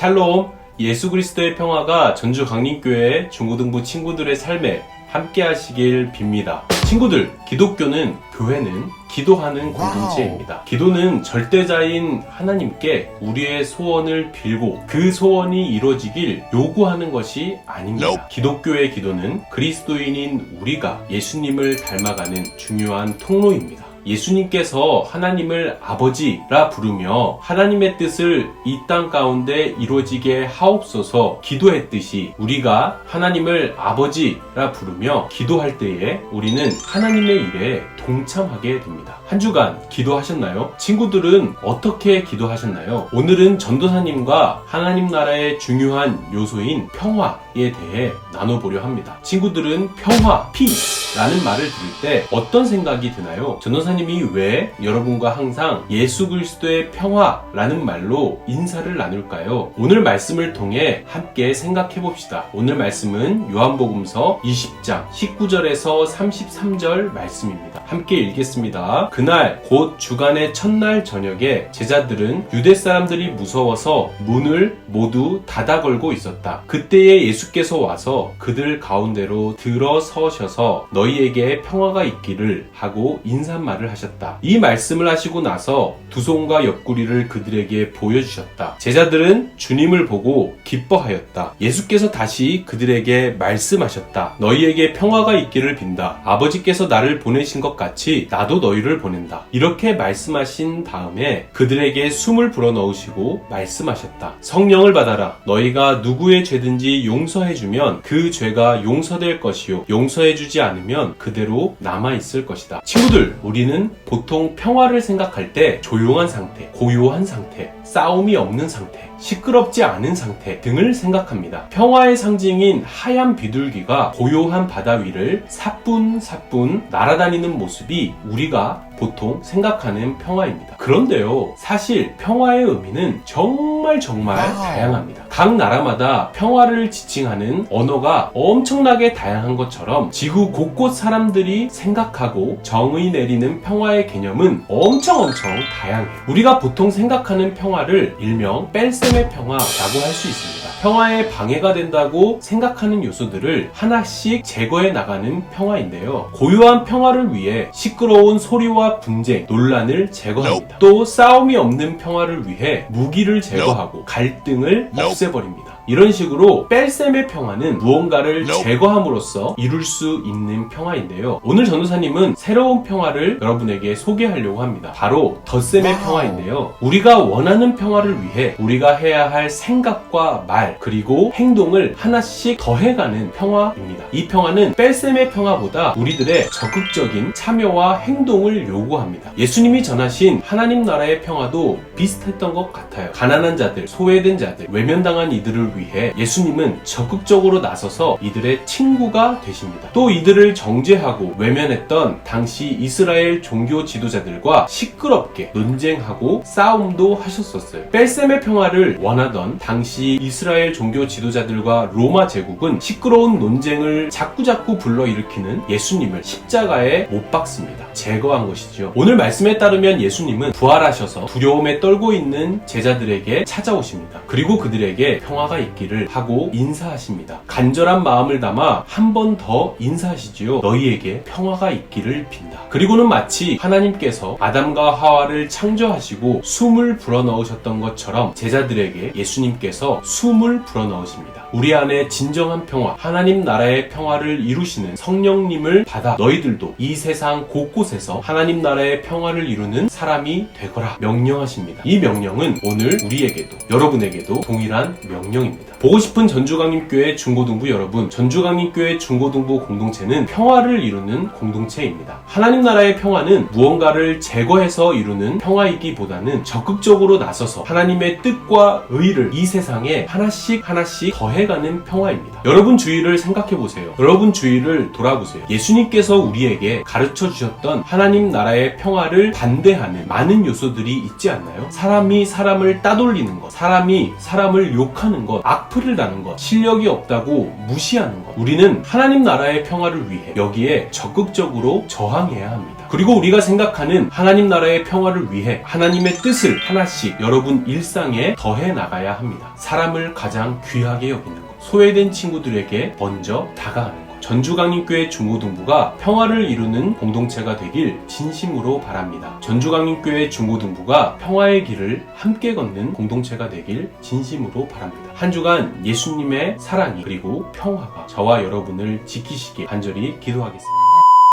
샬롬, 예수 그리스도의 평화가 전주 강림교회 중고등부 친구들의 삶에 함께 하시길 빕니다. 친구들, 기독교는, 교회는 기도하는 공동체입니다. 기도는 절대자인 하나님께 우리의 소원을 빌고 그 소원이 이루어지길 요구하는 것이 아닙니다. 기독교의 기도는 그리스도인인 우리가 예수님을 닮아가는 중요한 통로입니다. 예수님께서 하나님을 아버지라 부르며 하나님의 뜻을 이 땅 가운데 이루어지게 하옵소서 기도했듯이 우리가 하나님을 아버지라 부르며 기도할 때에 우리는 하나님의 일에 동참하게 됩니다. 한 주간 기도하셨나요? 친구들은 어떻게 기도하셨나요? 오늘은 전도사님과 하나님 나라의 중요한 요소인 평화에 대해 나눠보려 합니다. 친구들은 평화, peace라는 말을 들을 때 어떤 생각이 드나요? 전도사님이 왜 여러분과 항상 예수 그리스도의 평화라는 말로 인사를 나눌까요? 오늘 말씀을 통해 함께 생각해 봅시다. 오늘 말씀은 요한복음서 20장 19절에서 33절 말씀입니다. 함께 읽겠습니다. 그날 곧 주간의 첫날 저녁에 제자들은 유대 사람들이 무서워서 문을 모두 닫아 걸고 있었다. 그때에 예수께서 와서 그들 가운데로 들어서셔서 너희에게 평화가 있기를 하고 인사말을 하셨다. 이 말씀을 하시고 나서 두 손과 옆구리를 그들에게 보여주셨다. 제자들은 주님을 보고 기뻐하였다. 예수께서 다시 그들에게 말씀하셨다. 너희에게 평화가 있기를 빈다. 아버지께서 나를 보내신 것 같이 나도 너희를 보낸다. 이렇게 말씀하신 다음에 그들에게 숨을 불어넣으시고 말씀하셨다. 성령을 받아라. 너희가 누구의 죄든지 용서해주면 그 죄가 용서될 것이요 용서해주지 않으면 그대로 남아있을 것이다. 친구들, 우리는 보통 평화를 생각할 때 조용한 상태, 고요한 상태, 싸움이 없는 상태, 시끄럽지 않은 상태 등을 생각합니다. 평화의 상징인 하얀 비둘기가 고요한 바다 위를 사뿐사뿐 날아다니는 모습이 우리가 보통 생각하는 평화입니다. 그런데요, 사실 평화의 의미는 정말 다양합니다. 각 나라마다 평화를 지칭하는 언어가 엄청나게 다양한 것처럼 지구 곳곳 사람들이 생각하고 정의 내리는 평화의 개념은 엄청 다양해요. 우리가 보통 생각하는 평화를 일명 뺄셈의 평화라고 할 수 있습니다. 평화에 방해가 된다고 생각하는 요소들을 하나씩 제거해 나가는 평화인데요. 고요한 평화를 위해 시끄러운 소리와 분쟁, 논란을 제거합니다. 또 싸움이 없는 평화를 위해 무기를 제거하고 갈등을 없애버립니다. 이런 식으로 뺄셈의 평화는 무언가를 제거함으로써 이룰 수 있는 평화인데요. 오늘 전도사님은 새로운 평화를 여러분에게 소개하려고 합니다. 바로 덧셈의 평화인데요. 우리가 원하는 평화를 위해 우리가 해야 할 생각과 말 그리고 행동을 하나씩 더해가는 평화입니다. 이 평화는 뺄셈의 평화보다 우리들의 적극적인 참여와 행동을 요구합니다. 예수님이 전하신 하나님 나라의 평화도 비슷했던 것 같아요. 가난한 자들, 소외된 자들, 외면당한 이들을 위해 예수님은 적극적으로 나서서 이들의 친구가 되십니다. 또 이들을 정죄하고 외면했던 당시 이스라엘 종교 지도자들과 시끄럽게 논쟁하고 싸움도 하셨었어요. 뺄셈의 평화를 원하던 당시 이스라엘 종교 지도자들과 로마 제국은 시끄러운 논쟁을 자꾸자꾸 불러일으키는 예수님을 십자가에 못 박습니다. 제거한 것이죠. 오늘 말씀에 따르면 예수님은 부활하셔서 두려움에 떨고 있는 제자들에게 찾아오십니다. 그리고 그들에게 평화가 있기를 하고 인사하십니다. 간절한 마음을 담아 한 번 더 인사하시지요. 너희에게 평화가 있기를 빈다. 그리고는 마치 하나님께서 아담과 하와를 창조하시고 숨을 불어넣으셨던 것처럼 제자들에게 예수님께서 숨을 불어넣으십니다. 우리 안에 진정한 평화, 하나님 나라의 평화를 이루시는 성령님을 받아 너희들도 이 세상 곳곳에서 하나님 나라의 평화를 이루는 사람이 되거라 명령하십니다. 이 명령은 오늘 우리에게도 여러분에게도 동일한 명령입니다. 보고 싶은 전주강림교회 중고등부 여러분, 전주강림교회 중고등부 공동체는 평화를 이루는 공동체입니다. 하나님 나라의 평화는 무언가를 제거해서 이루는 평화이기보다는 적극적으로 나서서 하나님의 뜻과 의를 이 세상에 하나씩 더해가는 평화입니다. 여러분 주위를 생각해보세요. 여러분 주위를 돌아보세요. 예수님께서 우리에게 가르쳐 주셨던 하나님 나라의 평화를 반대하는 많은 요소들이 있지 않나요? 사람이 사람을 따돌리는 것, 사람이 사람을 욕하는 것, 악플을 다는 것, 실력이 없다고 무시하는 것. 우리는 하나님 나라의 평화를 위해 여기에 적극적으로 저항해야 합니다. 그리고 우리가 생각하는 하나님 나라의 평화를 위해 하나님의 뜻을 하나씩 여러분 일상에 더해 나가야 합니다. 사람을 가장 귀하게 여기는 것, 소외된 친구들에게 먼저 다가가는 것. 전주강림교회 중고등부가 평화를 이루는 공동체가 되길 진심으로 바랍니다. 전주강림교회 중고등부가 평화의 길을 함께 걷는 공동체가 되길 진심으로 바랍니다. 한 주간 예수님의 사랑이 그리고 평화가 저와 여러분을 지키시길 간절히 기도하겠습니다.